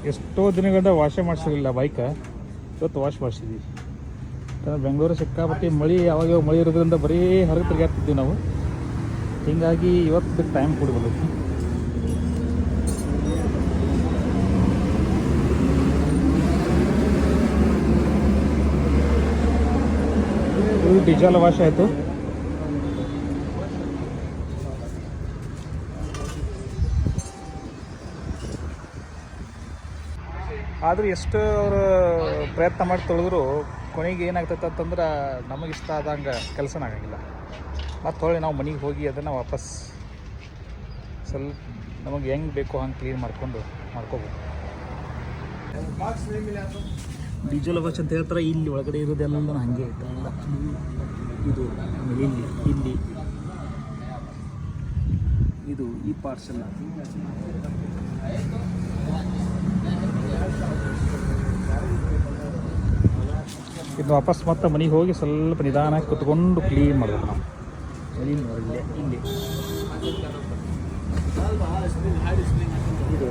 ಎಷ್ಟೋ ದಿನಗಳಿಂದ ವಾಶೇ ಮಾಡಿಸಿರಲಿಲ್ಲ ಬೈಕ್. ಇವತ್ತು ವಾಶ್ ಮಾಡಿಸಿದ್ವಿ. ಯಾಕಂದ್ರೆ ಬೆಂಗಳೂರು ಸಿಕ್ಕಾಪಟ್ಟೆ ಮಳೆ, ಯಾವಾಗ ಮಳೆ ಇರೋದ್ರಿಂದ ಬರೀ ಹೊರಗೆ ತಿರುಗಾಡ್ತಿದ್ವಿ ನಾವು. ಹೀಗಾಗಿ ಇವತ್ತು ಟೈಮ್ ಕೂಡಿ ಬಂದೈತಿ. ಡೀಸೆಲ್ ವಾಶ್ ಆಯಿತು. ಆದರೂ ಎಷ್ಟು ಅವರು ಪ್ರಯತ್ನ ಮಾಡಿ ತೊಳೆದ್ರು ಕೊನೆಗೆ ಏನಾಗ್ತೈತೆ ಅಂತಂದ್ರೆ ನಮಗೆ ಇಷ್ಟ ಆದಂಗೆ ಕೆಲಸನ ಆಗಂಗಿಲ್ಲ. ಮತ್ತು ಹೊಳ್ಳಿ ನಾವು ಮನೆಗೆ ಹೋಗಿ ಅದನ್ನು ವಾಪಸ್ ಸ್ವಲ್ಪ ನಮಗೆ ಹೆಂಗೆ ಬೇಕೋ ಹಂಗೆ ಕ್ಲೀನ್ ಮಾಡ್ಕೋಬೋದು. ಡೀಸೆಲ್ ವಾಶ್ ಅಂತ ಹೇಳ್ತಾರೆ. ಇಲ್ಲಿ ಒಳಗಡೆ ಇರೋದೆಲ್ಲ ಹಾಗೆ ಇರ್ತಲ್ಲ. ಇದು ಇಲ್ಲಿ ಇದು ಈ ಪಾರ್ಟ್ಸ್ ಎಲ್ಲ ಇದು ವಾಪಸ್ ಮತ್ತೆ ಮನೆಗೆ ಹೋಗಿ ಸ್ವಲ್ಪ ನಿಧಾನಕ್ಕೆ ಕುತ್ಕೊಂಡು ಕ್ಲೀನ್ ಮಾಡಬೇಕು ನಾವು. ಇಲ್ಲಿ ಇದು